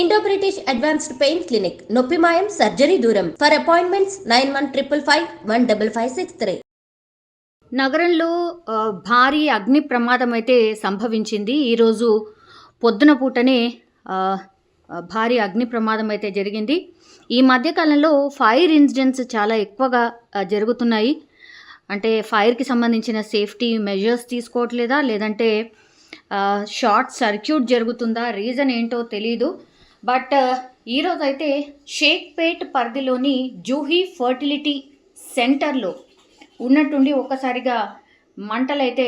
Indo British advanced pain clinic, నొప్పి మాయం, surgery దూరం. For appointments 9155515563. నగరంలో భారీ అగ్ని ప్రమాదం అయితే సంభవించింది. ఈరోజు పొద్దున పూటనే భారీ అగ్ని ప్రమాదం అయితే జరిగింది. ఈ మధ్యకాలంలో ఫైర్ ఇన్సిడెంట్స్ చాలా ఎక్కువగా జరుగుతున్నాయి. అంటే ఫైర్కి సంబంధించిన సేఫ్టీ మెజర్స్ తీసుకోవట్లేదా, లేదంటే షార్ట్ సర్క్యూట్ జరుగుతుందా, రీజన్ ఏంటో తెలీదు. బట్ ఈరోజైతే షేక్పేట్ పరిధిలోని జూహీ ఫర్టిలిటీ సెంటర్లో ఉన్నట్టుండి ఒక్కసారిగా మంటలైతే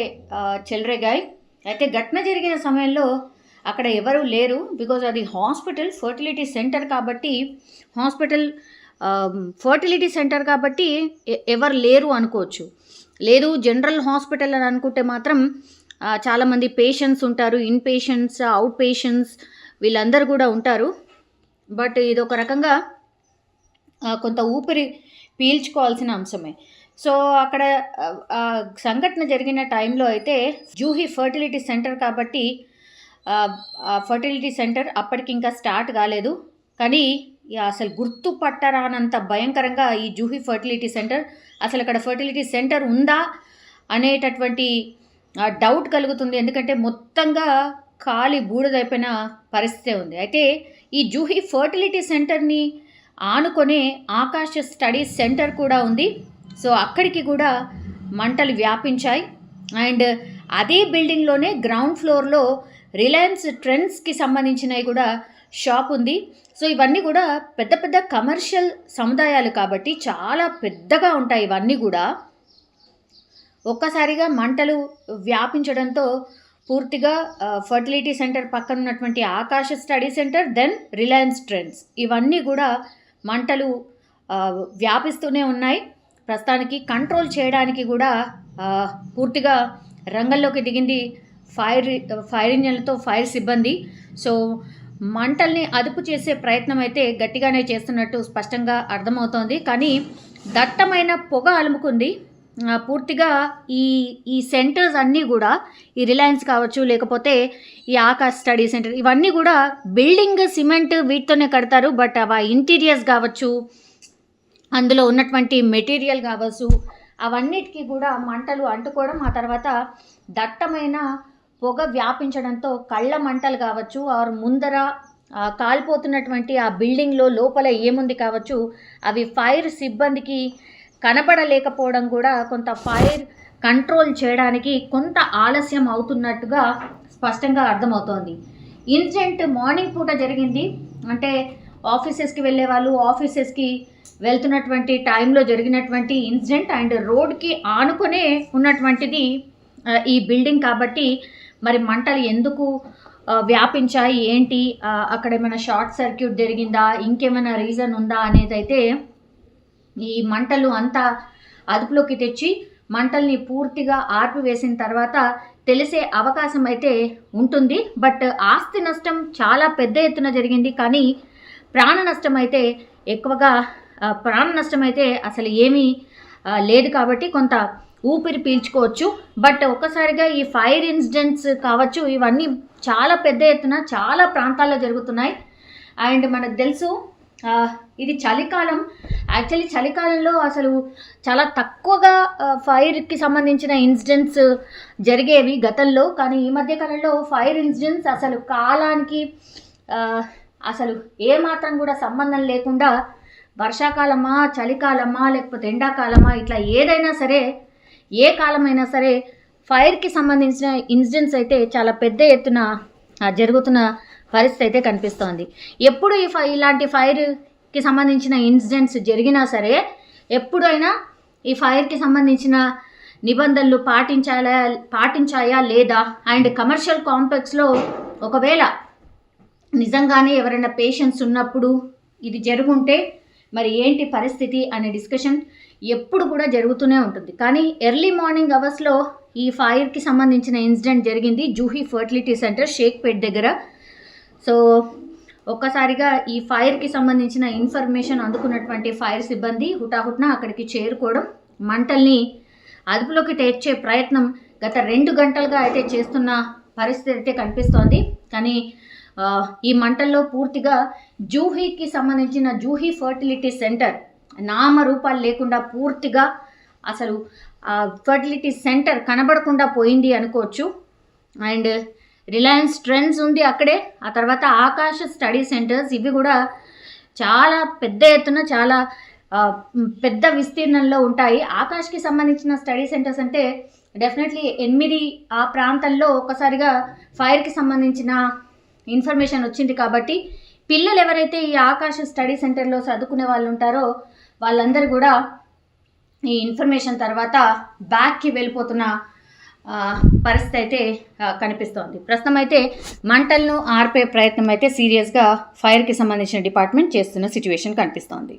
చెలరేగాయి. అయితే ఘటన జరిగిన సమయంలో అక్కడ ఎవరు లేరు. బికాజ్ అది హాస్పిటల్, ఫర్టిలిటీ సెంటర్ కాబట్టి ఫర్టిలిటీ సెంటర్ కాబట్టి ఎవరు లేరు అనుకోవచ్చు. లేదు జనరల్ హాస్పిటల్ అని అనుకుంటే మాత్రం చాలామంది పేషెంట్స్ ఉంటారు, ఇన్ పేషెంట్స్, అవుట్ పేషెంట్స్ వీళ్ళందరూ కూడా ఉంటారు. బట్ ఇది ఒక రకంగా కొంత ఊపిరి పీల్చుకోవాల్సిన అంశమే. సో అక్కడ సంఘటన జరిగిన టైంలో అయితే జూహీ ఫర్టిలిటీ సెంటర్ కాబట్టి ఫర్టిలిటీ సెంటర్ అప్పటికి ఇంకా స్టార్ట్ కాలేదు. కానీ అసలు గుర్తుపట్టరానంత భయంకరంగా ఈ జూహీ ఫర్టిలిటీ సెంటర్, అసలు అక్కడ ఫర్టిలిటీ సెంటర్ ఉందా అనేటటువంటి డౌట్ కలుగుతుంది. ఎందుకంటే మొత్తంగా ఖాళీ బూడిదైపోయిన పరిస్థితి ఉంది. అయితే ఈ జూహీ ఫర్టిలిటీ సెంటర్ని ఆనుకొనే ఆకాశ స్టడీస్ సెంటర్ కూడా ఉంది. సో అక్కడికి కూడా మంటలు వ్యాపించాయి. అండ్ అదే బిల్డింగ్లోనే గ్రౌండ్ ఫ్లోర్లో రిలయన్స్ ట్రెండ్స్కి సంబంధించినవి కూడా షాప్ ఉంది. సో ఇవన్నీ కూడా పెద్ద పెద్ద కమర్షియల్ సముదాయాలు కాబట్టి చాలా పెద్దగా ఉంటాయి. ఇవన్నీ కూడా ఒక్కసారిగా మంటలు వ్యాపించడంతో పూర్తిగా ఫర్టిలిటీ సెంటర్ పక్కన ఉన్నటువంటి Aakash study centre, then Reliance Trends, ఇవన్నీ కూడా మంటలు వ్యాపిస్తూనే ఉన్నాయి. ప్రస్తుతానికి కంట్రోల్ చేయడానికి కూడా పూర్తిగా రంగంలోకి దిగింది ఫైర్ ఇంజన్లతో ఫైర్ సిబ్బంది. సో మంటల్ని అదుపు చేసే ప్రయత్నం అయితే గట్టిగానే చేస్తున్నట్టు స్పష్టంగా అర్థమవుతోంది. కానీ దట్టమైన పొగ అలుముకుంది. పూర్తిగా ఈ సెంటర్స్ అన్నీ కూడా, ఈ రిలయన్స్ కావచ్చు, లేకపోతే ఈ ఆకాశ్ స్టడీ సెంటర్, ఇవన్నీ కూడా బిల్డింగ్ సిమెంట్ వీటితోనే కడతారు. బట్ అవి ఇంటీరియర్స్ కావచ్చు, అందులో ఉన్నటువంటి మెటీరియల్ కావచ్చు, అవన్నిటికీ కూడా మంటలు అంటుకోవడం, ఆ తర్వాత దట్టమైన పొగ వ్యాపించడంతో కళ్ళ మంటలు కావచ్చు, ఆరు ముందర కాలిపోతున్నటువంటి ఆ బిల్డింగ్లో లోపల ఏముంది కావచ్చు, అవి ఫైర్ సిబ్బందికి కనపడలేకపోవడం కూడా కొంత ఫైర్ కంట్రోల్ చేయడానికి కొంత ఆలస్యం అవుతున్నట్టుగా స్పష్టంగా అర్థమవుతోంది. ఇన్సిడెంట్ మార్నింగ్ పూట జరిగింది. అంటే ఆఫీసెస్కి వెళ్ళే వాళ్ళు ఆఫీసెస్కి వెళ్తున్నటువంటి టైంలో జరిగినటువంటి ఇన్సిడెంట్. అండ్ రోడ్కి ఆనుకునే ఉన్నటువంటిది ఈ బిల్డింగ్ కాబట్టి మరి మంటలు ఎందుకు వ్యాపించాయి, ఏంటి, అక్కడ ఏమైనా షార్ట్ సర్క్యూట్ జరిగిందా, ఇంకేమైనా రీజన్ ఉందా అనేది అయితే ఈ మంటలు అంతా అదుపులోకి తెచ్చి మంటల్ని పూర్తిగా ఆర్పివేసిన తర్వాత తెలిసే అవకాశం అయితే ఉంటుంది. బట్ ఆస్తి నష్టం చాలా పెద్ద ఎత్తున జరిగింది. కానీ ప్రాణ నష్టం అయితే అసలు ఏమీ లేదు కాబట్టి కొంత ఊపిరి పీల్చుకోవచ్చు. బట్ ఒక్కసారిగా ఈ ఫైర్ ఇన్సిడెంట్స్ కావచ్చు, ఇవన్నీ చాలా పెద్ద ఎత్తున చాలా ప్రాంతాల్లో జరుగుతున్నాయి. అండ్ మనకు తెలుసు ఇది చలికాలం. యాక్చువల్లీ చలికాలంలో అసలు చాలా తక్కువగా ఫైర్కి సంబంధించిన ఇన్సిడెంట్స్ జరిగేవి గతంలో. కానీ ఈ మధ్యకాలంలో ఫైర్ ఇన్సిడెంట్స్ అసలు కాలానికి అసలు ఏమాత్రం కూడా సంబంధం లేకుండా వర్షాకాలమా, చలికాలమా, లేకపోతే ఎండాకాలమా, ఇట్లా ఏదైనా సరే, ఏ కాలమైనా సరే ఫైర్కి సంబంధించిన ఇన్సిడెంట్స్ అయితే చాలా పెద్ద ఎత్తున జరుగుతున్న పరిస్థితి అయితే కనిపిస్తోంది. ఎప్పుడు ఇలాంటి ఫైర్కి సంబంధించిన ఇన్సిడెంట్స్ జరిగినా సరే, ఎప్పుడైనా ఈ ఫైర్కి సంబంధించిన నిబంధనలు పాటించాయా లేదా, అండ్ కమర్షియల్ కాంప్లెక్స్లో ఒకవేళ నిజంగానే ఎవరైనా పేషెంట్స్ ఉన్నప్పుడు ఇది జరుగుంటే మరి ఏంటి పరిస్థితి అనే డిస్కషన్ ఎప్పుడు కూడా జరుగుతూనే ఉంటుంది. కానీ ఎర్లీ మార్నింగ్ అవర్స్లో ఈ ఫైర్కి సంబంధించిన ఇన్సిడెంట్ జరిగింది జూహీ ఫర్టిలిటీ సెంటర్ షేక్పేట్ దగ్గర. సో ఒక్కసారిగా ఈ ఫైర్కి సంబంధించిన ఇన్ఫర్మేషన్ అందుకున్నటువంటి ఫైర్ సిబ్బంది హుటాహుట్న అక్కడికి చేరుకోవడం, మంటల్ని అదుపులోకి తెచ్చే ప్రయత్నం గత 2 గంటలుగా అయితే చేస్తున్న పరిస్థితి అయితే కనిపిస్తోంది. కానీ ఈ మంటల్లో పూర్తిగా జూహీకి సంబంధించిన జూహీ ఫర్టిలిటీ సెంటర్ నామరూపాలు లేకుండా పూర్తిగా అసలు ఫర్టిలిటీ సెంటర్ కనబడకుండా పోయింది అనుకోవచ్చు. అండ్ రిలయన్స్ ట్రెండ్స్ ఉంది అక్కడే. ఆ తర్వాత ఆకాష్ స్టడీ సెంటర్స్, ఇవి కూడా చాలా పెద్ద ఎత్తున చాలా పెద్ద విస్తీర్ణంలో ఉంటాయి. ఆకాష్కి సంబంధించిన స్టడీ సెంటర్స్ అంటే డెఫినెట్లీ 8 ఆ ప్రాంతంలో ఒక్కసారిగా ఫైర్కి సంబంధించిన ఇన్ఫర్మేషన్ వచ్చింది కాబట్టి పిల్లలు ఎవరైతే ఈ ఆకాష్ స్టడీ సెంటర్లో చదువుకునే వాళ్ళు ఉంటారో వాళ్ళందరూ కూడా ఈ ఇన్ఫర్మేషన్ తర్వాత బ్యాక్కి వెళ్ళిపోతున్న పరిస్థితి అయితే కనిపిస్తోంది. ప్రస్తుతం అయితే మంటలను ఆర్పే ప్రయత్నం అయితే సీరియస్గా ఫైర్కి సంబంధించిన డిపార్ట్మెంట్ చేస్తున్న సిచ్యువేషన్ కనిపిస్తోంది.